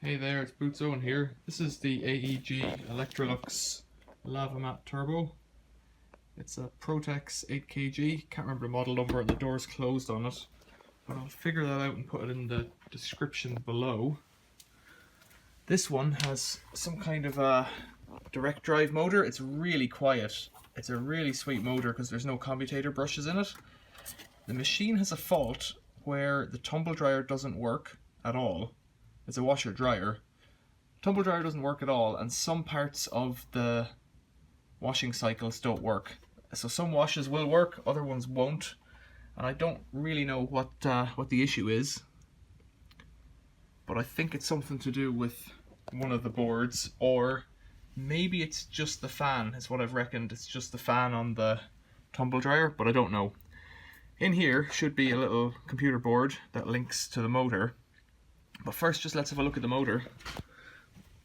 Hey there, it's Boots Owen here. This is the AEG Electrolux Lava Mat Turbo. It's a Protex 8kg, can't remember the model number and the door's closed on it. But I'll figure that out and put it in the description below. This one has some kind of a direct drive motor. It's really quiet. It's a really sweet motor because there's no commutator brushes in it. The machine has a fault where the tumble dryer doesn't work at all. It's a washer dryer. Tumble dryer doesn't work at all, and some parts of the washing cycles don't work. So some washes will work, other ones won't, and I don't really know what the issue is. But I think it's something to do with one of the boards, or maybe it's just the fan, is what I've reckoned. It's just the fan on the tumble dryer, but I don't know. In here should be a little computer board that links to the motor. But first, just let's have a look at the motor.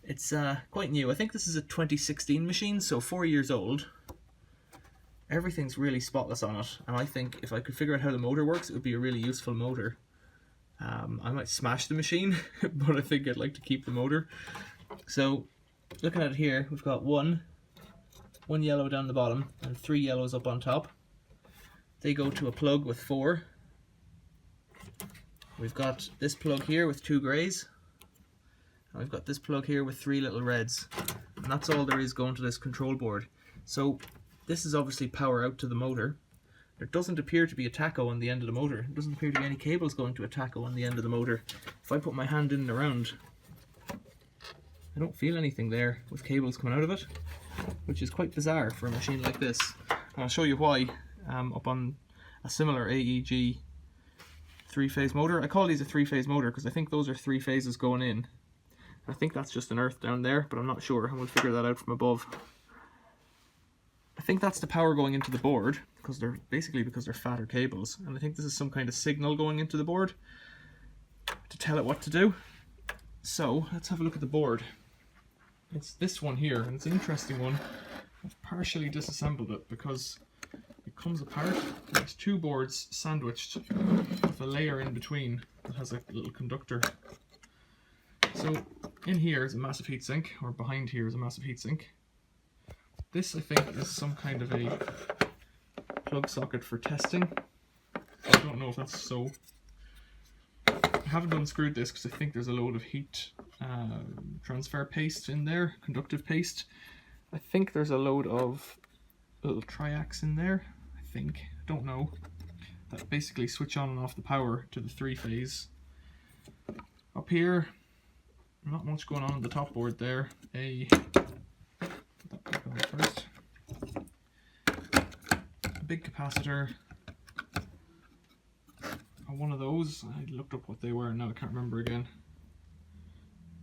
It's quite new. I think this is a 2016 machine, so 4 years old. Everything's really spotless on it, and I think if I could figure out how the motor works, it would be a really useful motor. I might smash the machine, but I think I'd like to keep the motor. So, looking at it here, we've got one yellow down the bottom and 3 yellows up on top. They go to a plug with 4. We've got this plug here with 2 greys, and we've got this plug here with 3 little reds, and that's all there is going to this control board. So this is obviously power out to the motor. There doesn't appear to be a tacho on the end of the motor. There doesn't appear to be any cables going to a tacho on the end of the motor. If I put my hand in and around, I don't feel anything there with cables coming out of it, which is quite bizarre for a machine like this. And I'll show you why up on a similar AEG 3-phase motor. I call these a 3-phase motor because I think those are 3 phases going in. I think that's just an earth down there, but I'm not sure. I'm going to figure that out from above. I think that's the power going into the board because they're fatter cables, and I think this is some kind of signal going into the board to tell it what to do. So let's have a look at the board. It's this one here, and it's an interesting one. I've partially disassembled it because it comes apart. There's 2 boards sandwiched with a layer in between that has a little conductor. So in here is a massive heatsink, or behind here is a massive heatsink. This I think is some kind of a plug socket for testing. I don't know if that's so. I haven't unscrewed this because I think there's a load of heat transfer paste in there, conductive paste. I think there's a load of little triacs in there, I think, I don't know, that basically switch on and off the power to the 3-phase. Up here, not much going on the top board there. Put that back on first. A big capacitor. One of those, I looked up what they were and now I can't remember again.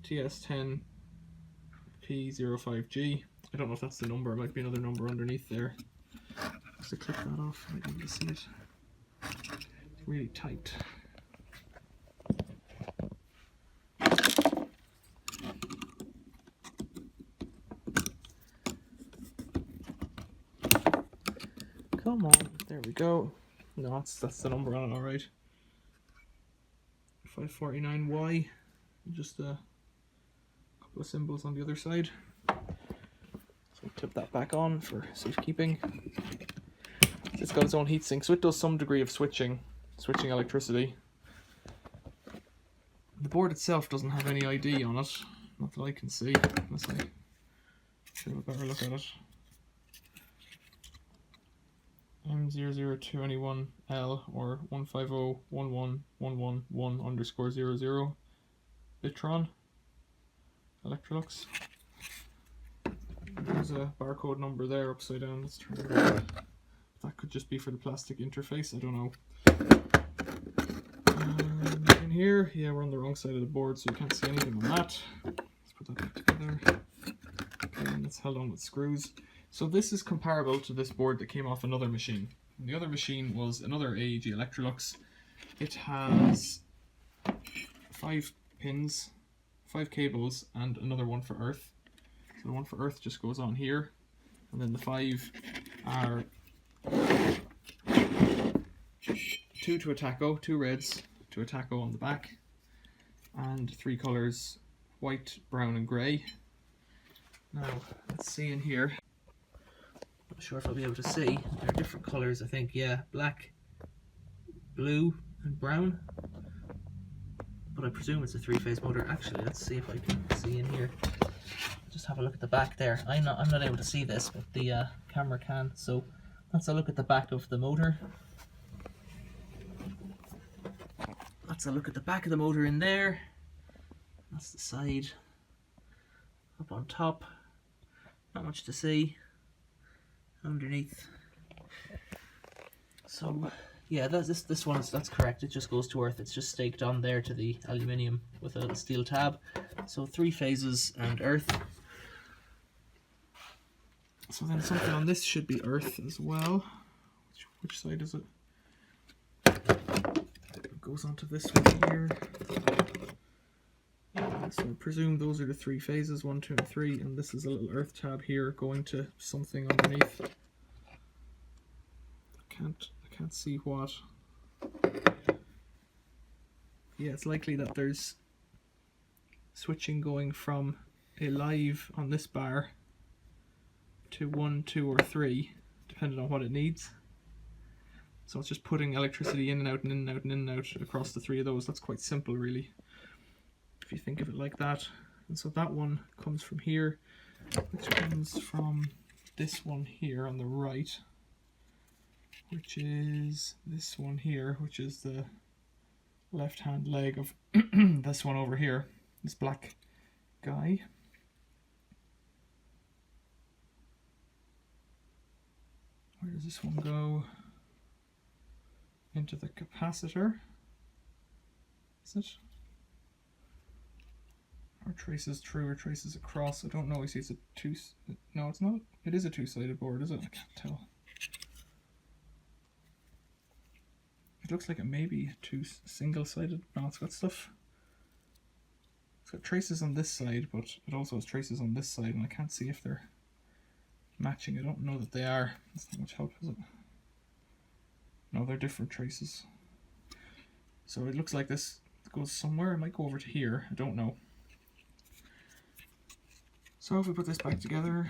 TS10P05G. I don't know if that's the number, it might be another number underneath there. Just to click that off, I might be able to see it. It's really tight. Come on, there we go. No, that's the number on it, alright. 549Y, just a couple of symbols on the other side. So tip that back on for safekeeping. It's got its own heatsink, so it does some degree of switching electricity. The board itself doesn't have any ID on it, not that I can see, unless I have a better look at it. M00221L or 150111111_00 Bitron Electrolux. There's a barcode number there upside down. Let's turn it around. That could just be for the plastic interface, I don't know. In here, yeah, we're on the wrong side of the board, so you can't see anything on that. Let's put that back together. Okay, and it's held on with screws. So this is comparable to this board that came off another machine. And the other machine was another AEG Electrolux. It has 5 pins, 5 cables, and another one for earth. So the one for earth just goes on here, and then the 5 are 2 to a tacho, 2 reds to a tacho on the back, and 3 colours, white, brown and grey. Now, let's see in here. Not sure if I'll be able to see. There are different colours, I think. Yeah, black, blue and brown. But I presume it's a three-phase motor. Actually, let's see if I can see in here. Just have a look at the back there. I'm not able to see this, but the camera can. So let's have a look at the back of the motor. That's a look at the back of the motor in there. That's the side. Up on top. Not much to see. Underneath. So yeah, this one that's correct. It just goes to earth. It's just staked on there to the aluminium with a steel tab. So 3 phases and earth. So then something on this should be earth as well. Which side is it? It goes onto this one here. So I presume those are the 3 phases, 1, 2 and 3, and this is a little earth tab here going to something underneath. I can't see what. Yeah, it's likely that there's switching going from a live on this bar to 1, 2 or 3, depending on what it needs. So it's just putting electricity in and out and in and out and in and out across the 3 of those. That's quite simple, really, if you think of it like that. And so that one comes from here, which comes from this one here on the right, which is this one here, which is the left hand leg of this one over here, this black guy. Where does this one go? Into the capacitor. Is it? Or traces through or traces across. I don't know. I see it's a two. No, it's not. It is a two-sided board, is it? I can't tell. It looks like it may be two single-sided. No, it's got stuff. It's got traces on this side, but it also has traces on this side, and I can't see if they're matching. I don't know that they are. That's not much help, is it? No, they're different traces. So it looks like this goes somewhere. It might go over to here. I don't know. So if we put this back together,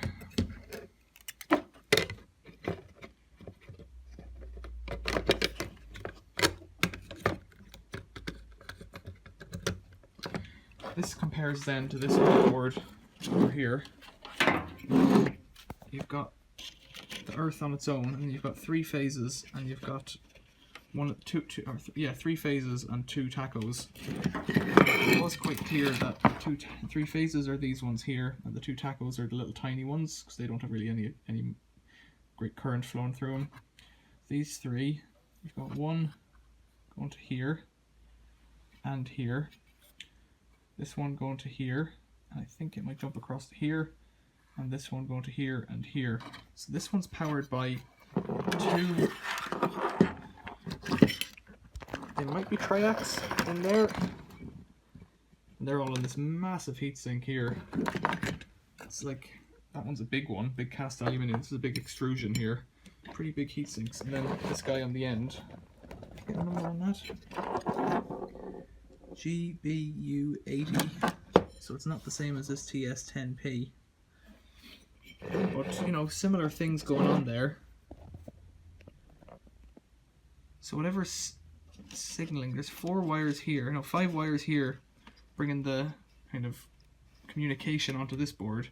this compares then to this board over here. You've got the earth on its own, and you've got 3 phases, and you've got 3 phases and 2 tacos. It was quite clear that 3 phases are these ones here, and the 2 tacos are the little tiny ones because they don't have really any great current flowing through them. These 3, you've got one going to here and here. This one going to here, and I think it might jump across to here, and this one going to here and here. So this one's powered by 2. They might be triacs in there. And they're all in this massive heatsink here. It's like, that one's a big one, big cast aluminium. This is a big extrusion here. Pretty big heatsinks. And then this guy on the end. Get a number on that? GBU80. So it's not the same as this TS10P. But, you know, similar things going on there. So whatever's signaling, there's 4 wires here, no, 5 wires here, bringing the kind of communication onto this board,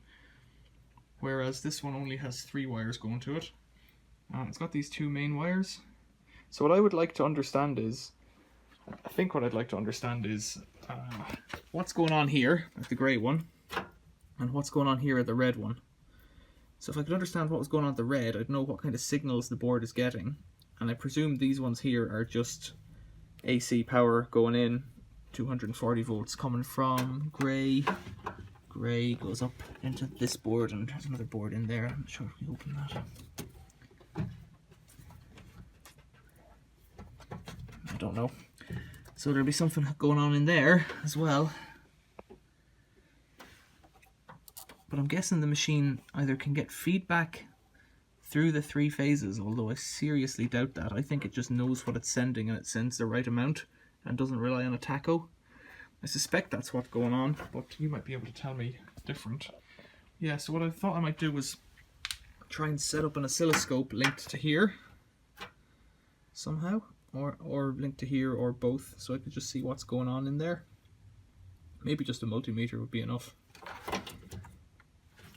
whereas this one only has 3 wires going to it. It's got these 2 main wires. So what I would like to understand is, I think what I'd like to understand is what's going on here at the grey one, and what's going on here at the red one. So if I could understand what was going on at the red, I'd know what kind of signals the board is getting. And I presume these ones here are just AC power going in, 240 volts coming from grey. Grey goes up into this board, and there's another board in there. I'm not sure if we open that. I don't know. So there'll be something going on in there as well. But I'm guessing the machine either can get feedback through the 3 phases, although I seriously doubt that. I think it just knows what it's sending and it sends the right amount and doesn't rely on a tacho. I suspect that's what's going on, but you might be able to tell me different. Yeah, so what I thought I might do was try and set up an oscilloscope linked to here somehow, or linked to here, or both, so I could just see what's going on in there. Maybe just a multimeter would be enough.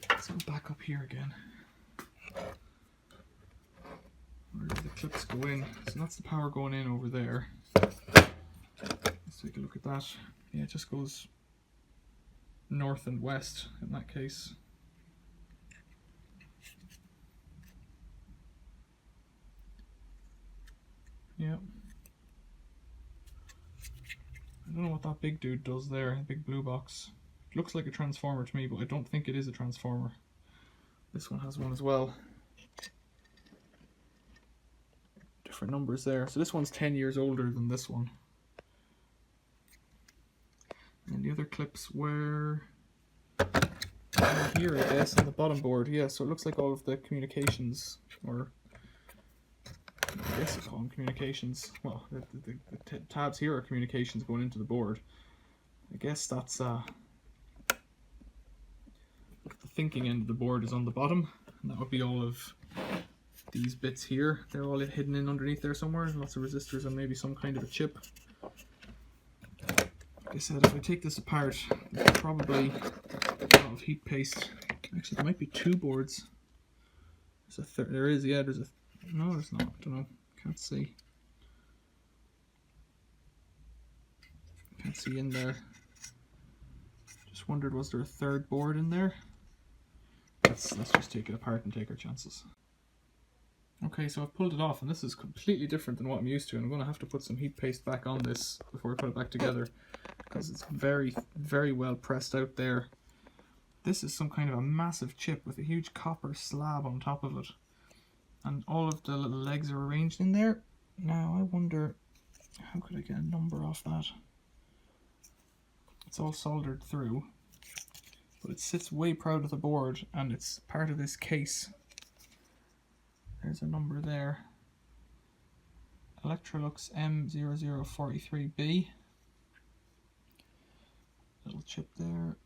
Let's go back up here again. Where do the clips go in? So that's the power going in over there. Let's take a look at that. Yeah, it just goes north and west in that case. Yeah. I don't know what that big dude does there, the big blue box. It looks like a transformer to me, but I don't think it is a transformer. This one has one as well. Different numbers there. So this one's 10 years older than this one. And the other clips were here, I guess, on the bottom board. Yeah, so it looks like all of the communications, or I guess I call them communications. Well, the tabs here are communications going into the board. I guess that's the thinking end of the board is on the bottom, and that would be all of these bits here. They're all hidden in underneath there somewhere. Lots of resistors and maybe some kind of a chip. Like I said, if I take this apart, there's probably a lot of heat paste. Actually, there might be two boards. There's a third. There is, yeah. There's a. No, there's not. I don't know. Can't see. Can't see in there. Just wondered, was there a third board in there? Let's just take it apart and take our chances. Okay, so I've pulled it off, and this is completely different than what I'm used to, and I'm going to have to put some heat paste back on this before I put it back together, because it's very, very well pressed out there. This is some kind of a massive chip with a huge copper slab on top of it, and all of the little legs are arranged in there. Now I wonder, how could I get a number off that? It's all soldered through, but it sits way proud of the board, and it's part of this case. There's a number there. Electrolux M0043B. Little chip there.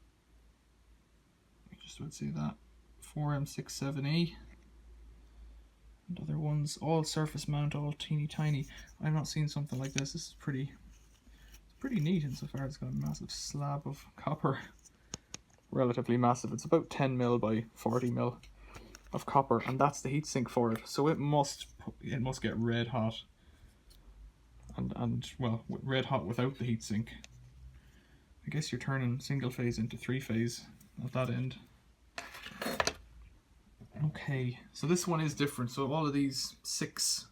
You just would see that. 4M67E. And other ones, all surface mount, all teeny tiny. I've not seen something like this. This is pretty neat insofar as it's got a massive slab of copper. Relatively massive. It's about 10 mil by 40 mil. Of copper, and that's the heatsink for it, so it must get red hot, and well, red hot without the heatsink. I guess you're turning single phase into three phase at that end. Okay, so this one is different. So all of these 6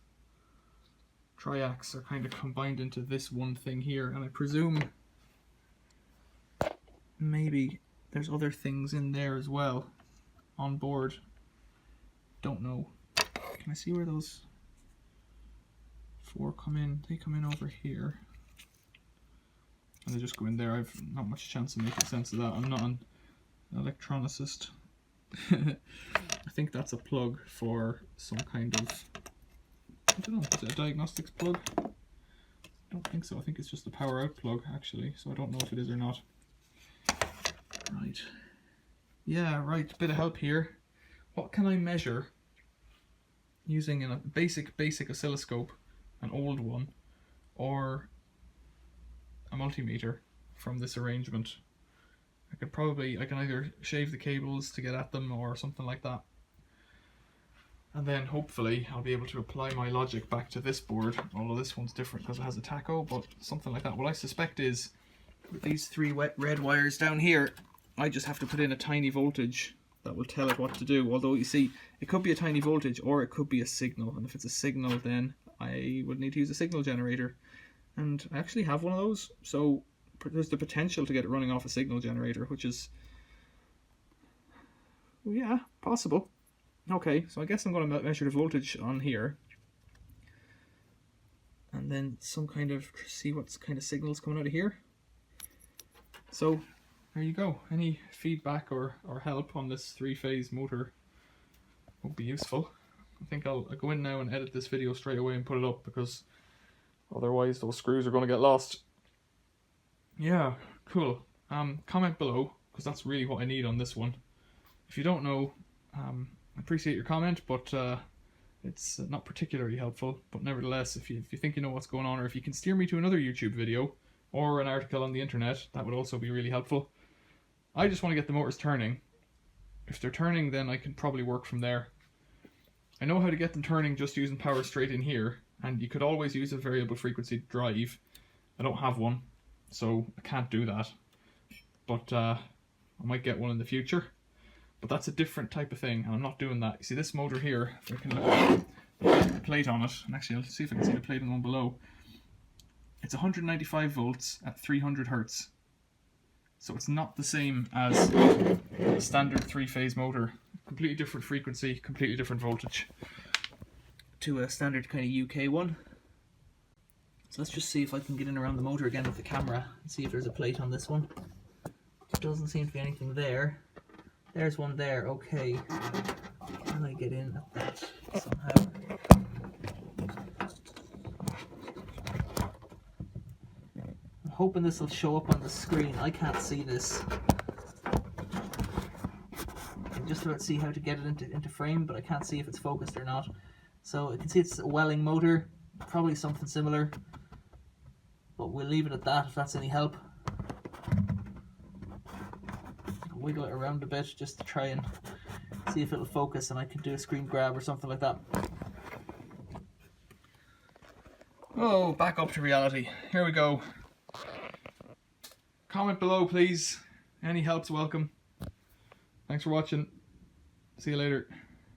triacs are kind of combined into this one thing here, and I presume maybe there's other things in there as well on board. Don't know. Can I see where those 4 come in? They come in over here, and they just go in there. I've not much chance of making sense of that. I'm not an electronicist. I think that's a plug for some kind of, I don't know, is it a diagnostics plug? I don't think so. I think it's just a power out plug actually, so I don't know if it is or not. Right. Yeah, right, bit of help here. What can I measure using a basic oscilloscope, an old one, or a multimeter from this arrangement? I can either shave the cables to get at them or something like that. And then hopefully I'll be able to apply my logic back to this board, although this one's different because it has a tacho, but something like that. What I suspect is, with these 3 wet red wires down here, I just have to put in a tiny voltage that will tell it what to do. Although you see, it could be a tiny voltage or it could be a signal, and if it's a signal then I would need to use a signal generator, and I actually have one of those, so there's the potential to get it running off a signal generator, which is, yeah, possible. Okay, so I guess I'm going to measure the voltage on here, and then some kind of, see what kind of signals coming out of here. So there you go. Any feedback or help on this 3-phase motor would be useful. I think I'll go in now and edit this video straight away and put it up, because otherwise those screws are going to get lost. Yeah, Cool. Comment below, because that's really what I need on this one. If you don't know, I appreciate your comment, but it's not particularly helpful. But nevertheless, if you think you know what's going on, or if you can steer me to another YouTube video or an article on the internet, that would also be really helpful. I just want to get the motors turning. If they're turning, then I can probably work from there. I know how to get them turning just using power straight in here, and you could always use a variable frequency drive. I don't have one, so I can't do that. But I might get one in the future. But that's a different type of thing, and I'm not doing that. You see this motor here, if I can look at the plate on it, and actually I'll see if I can see the plate on the one below. It's 195 volts at 300 hertz. So it's not the same as a standard three-phase motor. Completely different frequency, completely different voltage to a standard kind of UK one. So let's just see if I can get in around the motor again with the camera and see if there's a plate on this one. There doesn't seem to be anything there. There's one there, okay. Can I get in at that somehow? I'm hoping this will show up on the screen. I can't see this. I'm just about to see how to get it into frame, but I can't see if it's focused or not. So I can see it's a Welling motor, probably something similar. But we'll leave it at that if that's any help. Wiggle it around a bit just to try and see if it'll focus and I can do a screen grab or something like that. Oh, back up to reality. Here we go. Comment below, please. Any help's welcome. Thanks for watching. See you later.